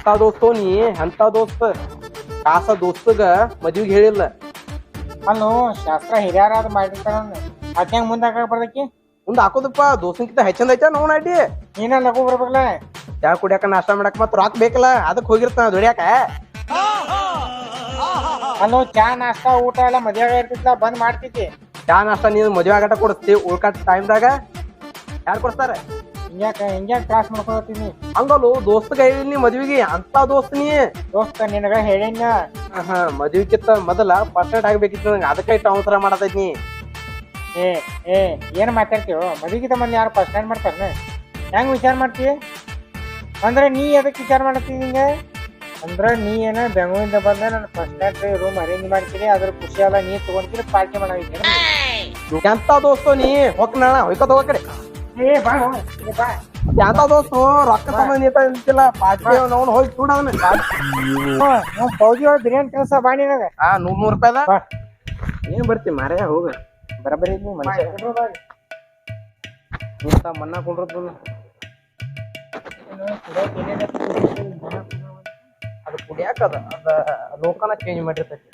ಎಂತ ದೋಸ್ತು ನೀ ಎಂತ ದೋಸ್ತ ಕಾಸ ದೋಸ್ತಗ ಮದ್ವಿಗೆ ಹೇಳಿಲ್ಲ. ಅಲ್ಲೋ ಶಾಸ್ತ್ರ ಹಿರಿಯರಾದ ಮಾಡಿರ್ತಾರ ಅದ್ಯಾಂಗ ಮುಂದೆ ಹಾಕಕ್ ಬರ್ತೈತಿ. ಮುಂದ್ ಹಾಕೋದಪ್ಪ ದೋಸ್ತಂಕಿಂತ ಹೆಚ್ಚಂದ ಐತ ನೋಡ್ ಅಡ್ಡಿ. ನೀನ ಲಘು ಬರ್ಬೇಕಲ್ಲ. ಚಾ ಕುಡಿಯಾಕ ನಾಷ್ಟ ಮಾಡಕ್ ಮತ್ ರೊಕ್ಕ ಬೇಕಲ್ಲ, ಅದಕ್ ಹೋಗಿರ್ತಾನ ದುಡಿಯಾಕ. ಅಲ್ಲೋ ಚಾ ನಾಷ್ಟಾ ಊಟ ಎಲ್ಲ ಮದ್ಯಾಗ ಇರ್ತಿತ್ಲ ಬಂದ್ ಮಾಡ್ತೈತಿ. ಚಾ ನಾಷ್ಟ ನೀನ್ ಮದ್ವೆ ಆಗಟ ಕೊಡಿಸ್ತಿ, ಉಳ್ಕಟ್ ಟೈಮ್ದಾಗ ಯಾರು ಕೊಡ್ತಾರ? ಹಿಂಗ್ಯಾಕ ಕ್ಲಾಸ್ ಮಾಡ್ಕೊತೀನಿ. ಹಂಗಲ್ಲು ದೋಸ್ತಗ ಹೇಳಿ ನೀ ಮದ್ವಿಗೆ ಅಂತ ದೋಸ್ತ ನೀ. ದೋಸ್ತ ನಿನಗ ಹೇಳಿನ ಮದ್ವಿಕಿಂತ ಮೊದಲ ಪರ್ಸೆಂಟ್ ಆಗ್ಬೇಕಿತ್ತು ನಂಗೆ, ಅದಕ್ಕೆ ಇಟ್ಟು ಅವಸರ ಮಾಡತೈತಿ ನೀ. ಏನ್ ಮಾತಾಡ್ತೀವ? ಮದ್ವಿಗಿಂತ ಮಂದಿ ಯಾರು ಫಸ್ಟ್ ಸ್ಟ್ಯಾಂಡ್ ಮಾಡ್ತಾರ? ಹೆಂಗ್ ವಿಚಾರ ಮಾಡ್ತೀವಿ ಅಂದ್ರೆ ನೀ ಎದಕ್ ವಿಚಾರ ಮಾಡತ್ತೀನಿ ನಿಂಗೆ? ಅಂದ್ರ ನೀ ಏನ ಬೆಂಗಳೂರಿಂದ ಬಂದ ನನ್ನ ಫಸ್ಟ್ ನೈಟ್ ರೂಮ್ ಅರೇಂಜ್ ಮಾಡ್ತೀನಿ, ಅದ್ರ ಖುಷಿ ಎಲ್ಲ ನೀ ತಗೊಂತೀನಿ, ಪಾರ್ಟಿ ಮಾಡಾಗಿದ್ದೀನಿ. ಎಂತ ದೋಸ್ತು ನೀ ಹೋಗ್ನ ಹೊಯ್ಕೋತ ಹೋಗ ಕಡೆ. ಬಾ ಎಂತ ದೋಸ್ತು ರೊಕ್ಕ ಸಂಬಂಧಿಲ್ಲ ಪಾರ್ಟಿ ಅವ್ನು ಹೋಗಿ ಕೂಡ ಫೌಜಿ ಒಳಗೆ ಬಿರಿಯಾನಿ ಕೆಲಸ ಬಾ ನಿನಗ. 100 ರೂಪಾಯಿದ ಏನ್ ಬರ್ತಿ ಮಾರೇ ಹೋಗ. ಬರಬರಿ ಮನುಷ್ಯ ಇಂತ ಮನ್ನ ಕೊಂಡ್ರದ್ದು ಅದು ಕುಡಿಯಾಕ ಅದ ಲೋಕನ ಚೇಂಜ್ ಮಾಡಿರ್ತೈತಿ.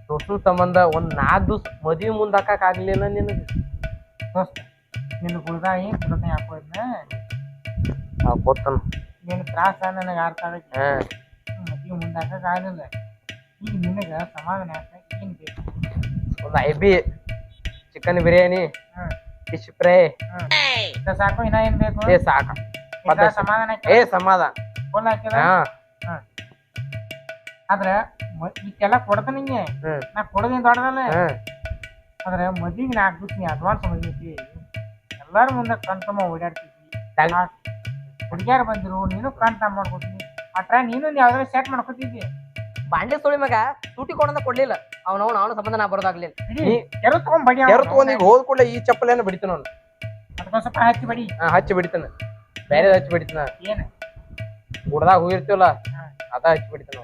ದೋಸ್ತನ ಸಂಬಂಧ ಒಂದ್ 4 ದಿವ್ಸ ಮದ್ವಿ ಮುಂದ್ ಹಾಕಕ್ ಆಗ್ಲಿಲ್ಲ ನಿನಗ. ದೋಸ್ತ ನಿನ್ನ ಗುಳ್ದಾಗಿ ಕುಡನೆ ಹಾಕೋದ್ನ ಗೊತ್ತನ ನಿನ್ ತ್ರಾಸ ನನಗೆ ಅರ್ಥ ಆಗೈತಿ. ಮದ್ವಿ ಮುಂದೆ ಹಾಕಕ್ ಆಗಲಿಲ್ಲ. ಈಗ ನಿನಗ ಸಮಾಧಾನ ಯಾಕ ಏನ್ ಬೇಕು? ಒಂದು IB chicken biryani, fish fry ಸಾಕು. ಇನ್ನ ಏನ್ ಬೇಕು? ಸಾಕ ಸಮಾಧಾನ ಸಮಾಧಾನ ಫೋನ್ ಹಾಕಿದ. ಆದ್ರ ಇಷ್ಟೆಲ್ಲ ಕೊಡ್ತ ನಿಂಗೆ ನಾ ಕೊಡೋದೇನ್ ದೊಡ್ಡದಲ್ಲ. ಆದ್ರೆ ಮದ್ವಿಗೆ 4 ದಿವ್ಸ ನೀ ಅಡ್ವಾನ್ಸ್ ಮದ್ವಿ ಎಲ್ಲಾರ ಮುಂದೆ ಕಣ್ತಮ್ಮ ಓಡಾಡ್ತಿದ್ವಿ. ಹುಡುಗಿಯಾರ ಬಂದ್ರು ನೀನು ಕಣ್ತಮ್ಮ ಮಾಡ್ಕೊತೀನಿ. ಅಟ್ರ ನೀನು ಯಾವ್ದಾರ ಸೆಟ್ ಮಾಡ್ಕೊತಿದ್ವಿ. ಬಾಂಡೆ ಸುಳಿ ಮಗ ಸೂಟಿ ಕೊಡಂದ ಕೊಡ್ಲಿಲ್ಲ. ಅವನ ಸಂಬಂಧ ನಾ ಬರೋದಾಗ್ಲಿಲ್ಲ. ಕೆರು ತಗೊಂಡ್ ಬಡಿ ಈಗ ಹೋದ್ ಕೂಡಲೇ ಈ ಚಪ್ಪಲೇನ ಬಿಡಿತಾನ ಅವ್ನು. ಅದಕ್ಕೊಂದ್ ಸ್ವಲ್ಪ ಹಚ್ಚಿ ಬಡಿ. ಹಚ್ಚಿ ಬಿಡಿತಾನ, ಬೇರೆ ಹಚ್ಚಿ ಬಿಡಿತಾನ. ಏನ್ ಗುಡ್ದಾಗ ಹೋಗಿರ್ತೀವಲ್ಲ ಅದ ಹಚ್ಚಿ ಬಿಡಿತಾನ.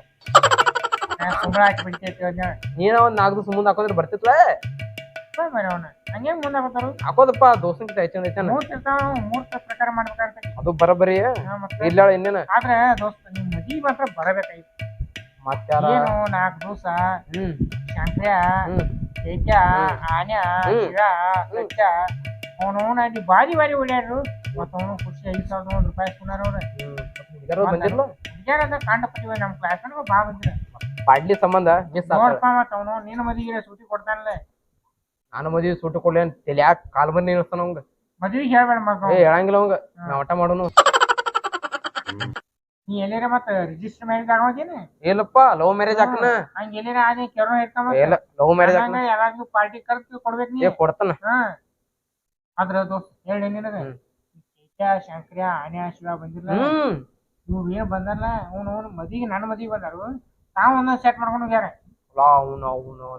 ಸುಮ್ಮನೆ ಹಾಕಿ ಬಿಡ್ತೈತಿ. ನೀನ ಒಂದ್ 4 ದಿವ್ಸ ಮುಂದೆ ಹಾಕೋದ್ರೆ ಬರ್ತಿತ್ಲ. ಹಂಗೆ ಮುಂದೆ ಹಾಕೋತಾರು ಹಾಕೋದಪ್ಪ ದೋಸ್ತಂಕಿಂತ ಹೆಚ್ಚಂದ ಮೂರ್ತ ಪ್ರಕಾರ ಮಾಡ್ಬೇಕಾಗ್ತೈತಿ. ಅದು ಬರಬರಿ ಇಲ್ಲ ಇನ್ನೇನ. ಆದ್ರೆ ದೋಸ್ತ ನಿಮ್ ಮದ್ವಿ ಮಾತ್ರ ಬರಬೇಕಾಯ್ತು. ಮತ್ತಾರ ಏನು 4 ದಿವ್ಸ ಶಂಕ್ರ್ಯ ಚೈತ್ಯ ಆನ್ಯ ಶಿವ ಸತ್ಯ ಅವನವನ ಅಲ್ಲಿ ಬಾರಿ ಓಡ್ಯಾಡ್ರು. ಮತ್ತ ಅವನು ಖುಷಿ 5,000 ರೂಪಾಯಿ ಸುನಾರ ಅವ್ರ ಹುಡುಗ್ಯಾರದ ಕಾಂಡಪಟ್ಟಿ ನಮ್ ಕ್ಲಾಸ್ ಬಾ ಬಂದಿರ ಪಾಡ್ಲಿ ಸಂಬಂಧ ಮಿಸ್ ನೋಡ್ಪ. ಮತ್ತ ಅವನು ನಿನ್ನ ಮದ್ವಿಗೆ ಸೂಟಿ ಕೊಡ್ತಾನಲ್ಲ. ನಾನು ಮದ್ವಿ ಸೂಟಿ ಕೊಡ್ಲಿ ಅಂತ ತಲ್ಯಾಕ ಕಾಲ್ ಬಂದ್ ನಿಲ್ಸ್ತಾನ ಅವಂಗ. ಮದ್ವಿಗೆ ಹೇಳ್ಬೇಡ ಮಗ. ಹೇಳಂಗಿಲ್ಲ ಅವಂಗ, ನಾ ಊಟ ಮಾಡೋನು. ನೀ ಎಲ್ಲಾರ ಮತ್ತ ರಿಜಿಸ್ಟರ್ ಮ್ಯಾರೇಜ್ ಆಗೋದೇನೆ? ಇಲ್ಲಪ್ಪ ಲವ್ ಮ್ಯಾರೇಜ್ ಹಾಕನ. ಹಂಗ ಎಲ್ಲಾರ ಆದ್ರೆ ಕೆರೋ ಹೇಳ್ತಾನ. ಇಲ್ಲ ಲವ್ ಮ್ಯಾರೇಜ್ ಹಾಕನ. ಯಾವಾಗ್ಲೂ ಪಾರ್ಟಿ ಕರ್ದು ಕೊಡ್ಬೇಕು ನೀ. ಕೊಡ್ತಾನ. ಆದ್ರ ದೋಸ್ತ ಹೇಳಿ ನಿನಗ ಚೈತ್ಯ ಶಂಕ್ರ್ಯ ಆನ್ಯ ಶಿವ ಬಂದಿಲ್ಲ. ಇವ್ ಏನ್ ಬಂದಾರಲ್ಲ ಅವ್ನು ಮದ್ವಿಗೆ ನನ್ನ ಮದ್ವಿಗೆ ಬಂದಾರು. ತಾವ್ ಒಂದೊಂದ್ ಸೆಟ್ ಮಾಡ್ಕೊಂಡು ಹೋಗ್ಯಾರ.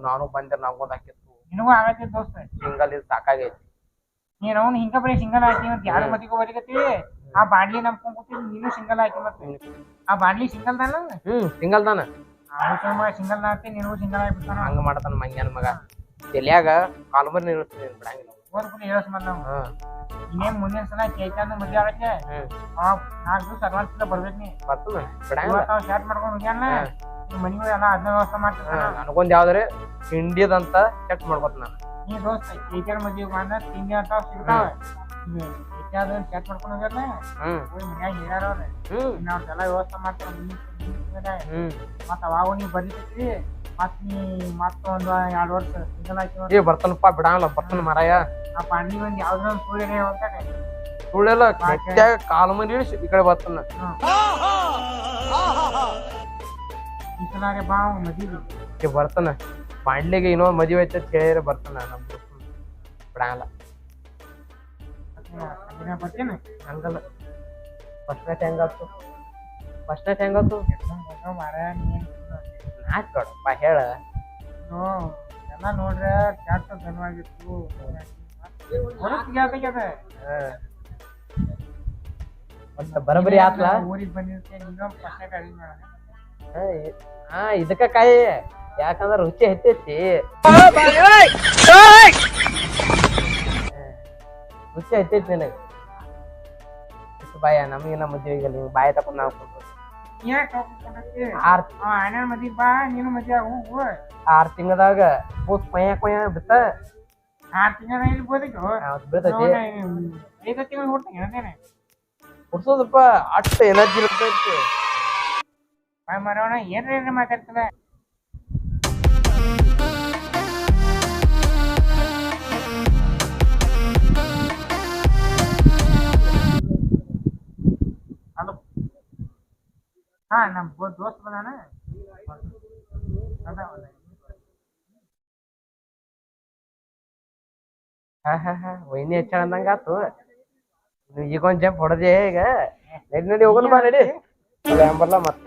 ನಾನು ಬಂದಿರ ನಾಗೊಂದ್ ಹಾಕಿತ್ತು. ನಿನಗೂ ಆಗತ್ತೈತಿ ದೋಸ್ತ. ಸಿಂಗಲ್ ಇದು ಸಾಕಾಗೈತಿ. ನೀನ್ ಅವ್ನು ಹಿಂಗ ಬರೀ ಸಿಂಗಲ್ ಹಾಕಿ ಮತ್ ಯಾರ ಮದ್ವಿಗೆ ಬರೀಕತ್ತಿ. ಆ ಬಾಂಡ್ಲಿ ನಂಬ್ಕೊಂಡ್ ಕೂತಿದ್ ನೀನು ಸಿಂಗಲ್ ಹಾಕಿ. ಮತ್ತೆ ಆ ಬಾಂಡ್ಲಿ ಸಿಂಗಲ್ ತಾನ? ಸಿಂಗಲ್ ತಾನ. ಸಿಂಗಲ್ ಹಾಕಿ ನಿನಗೂ ಸಿಂಗಲ್ ಆಗ್ಬಿಡ್ತಾನ. ಹಂಗ ಮಾಡ್ತಾನ ಮಂಗ್ಯಾನ ಮಗ. ತಲ್ಯಾಗ ಕಾಲ್ಮರ್ ನಿಲ್ಸ್ತೀನಿ ಬಿಡಂಗಿಲ್ಲ. ಓದ್ಬಿಟ್ಟು ಹೇಳಸ್ ಬಂದ ಇನ್ನೇನ್ ಮುಂದಿನ ಸಲ ಚೈತನ್ಯ ಮದ್ವೆ ಆಗತ್ತೆ. 4 ದಿವ್ಸ ಅಡ್ವಾನ್ಸ್ ಬರ್ಬೇಕು ನೀ. ಬರ್ತದ ಬಿಡಂಗಿಲ್ಲ. ಸ್ಟಾರ್ಟ್ ಮಾಡ್ಕೊಂಡು ಹೋಗ್ಯಾನ ಮನಿಗೂ ಎಲ್ಲ ಅದನ್ನ ವ್ಯವಸ್ಥೆ ಮಾಡ್ತಿರ್ತಾನ. ನನಗೊಂದ್ ಯಾವ್ದಾರೆ ಇಂಡಿಯದಂತ ಸೆಟ್ ಮಾಡ್ಕೊತ ನಾನು. ನೀ ದೋಸ್ತ ಚೈತ್ಯಾರ ಮದ್ವಿಗೆ ಬಂದ ತಿಂಡಿ ಅಂತ ಸಿಗ್ತಾವ. ಚೈತ್ಯಾದ ಸೆಟ್ ಮಾಡ್ಕೊಂಡು ಹೋಗ್ಯಾರ. ಮನ್ಯಾಗ ಹೇಳ್ಯಾರ ಅವ್ರ ನಾವ್ದೆಲ್ಲ ವ್ಯವಸ್ಥೆ ಮಾಡ್ತಾರ. ಮತ್ತ ಅವಾಗ ನೀವ್ ಬರೀತೈತಿ. ಮತ್ ನೀ ಮತ್ತೊಂದ್ 2 ವರ್ಷ ಸಿಂಗಲ್ ಹಾಕಿ ಬರ್ತಾನಪ್ಪ ಬಿಡಂಗಿಲ್ಲ. ಬರ್ತಾನ ಮರಾಯ. ಆ ಪಾಂಡಿ ಒಂದ್ ಯಾವ್ದ್ರ ಒಂದ್ ಸುಳ್ಳು ಹೋಗ್ತಾನೆ. ಸುಳ್ಳೆಲ್ಲ ಕಾಲು ಮಂದಿ ಈ ಕಡೆ ಬರ್ತಾನ. ಈ ಸಲ ಬಾ ಮದ್ವಿಗೆ ಬರ್ತಾನ. ಬಾಂಡ್ಲಿಗೆ ಇನ್ನೊಂದ್ ಮದ್ವೆ ಐತೆ ಕೇಳಿದ್ರೆ ಬರ್ತಾನ. ನಮ್ ಬಿಡಂಗಿಲ್ಲ. ಬರ್ತೀನಿ ಹಂಗಲ್ಲ. ಫಸ್ಟ್ ನೈಟ್ ಹೆಂಗಾತು? ಫಸ್ಟ್ ನೈಟ್ ಹೆಂಗಾತು? ನಾಚ್ ಬೇಡಪ್ಪ ಹೇಳ. ಎಲ್ಲ ನೋಡ್ರೆ ಕ್ಯಾಟ್ ಧನವಾಗಿತ್ತು. ಬರಬರಿ ಆತ್ಲ. ಊರಿಗೆ ಬಂದಿರ್ತೇನೆ ನೀನು ಫಸ್ಟ್ ನೈಟ್ ಅರೇಂಜ್ ಮಾಡೋಣ. ಇದಕ್ಕ ಕಾಯಿ ಯಾಕಂದ್ರ ರುಚಿ ಹೆಚ್ಚೈತಿ. ರುಚಿ ಹೆಚ್ಚೈತಿ ನಿನಗ. ಬಾಯ ನಮಗಿನ ಮದ್ವೆ ಆಗಿಲ್ಲ ನೀವು ಬಾಯ ತಕೊಂಡ್ ನಾವು ಕುಂತ್ರು. ಯಾಕೆ ಹೋಗ್ಕೊಂಡೈತಿ ಆರ್ ಅಣ್ಣ ಮದ್ವಿಗ್ ಬಾ ನೀನು ಮದ್ವೆ ಆಗು ಹೋಗು 6 ತಿಂಗಳದಾಗ ಕೂಸ್ ಕೊಯ್ಯ ಕೊಯ್ಯ ಬಿತ್ತ 6 ತಿಂಗಳ ಇಲ್ಲಿ ಬೋದಿತ್ತು ಬೀಳ್ತೈತಿ 5 ತಿಂಗಳು ಹುಡ್ತೀನಿ ಅದೇನೆ ಕುಡ್ಸೋದಪ್ಪ ಅಷ್ಟು ಎನರ್ಜಿ ಇರ್ತೈತಿ. ಬಾಯ್ ಮಾರೋಣ ಏನ್ರ ಮಾತಾಡ್ತದ ಹಲೋ ಹಾ ನಮ್ ದೋಸ್ತ್ ಬಂದಾನ ಹಾ ವೈನಿ ಹೆಚ್ಚಳ ಅಂದಂಗಾತು. ಈಗ ಒಂದ್ ಜಂಪ್ ಹೊಡೆದೆ ಈಗ ನಡಿ ಹೋಗೋಣ ಬಾ ನಡಿ ಬರ್ಲ ಮತ್ತ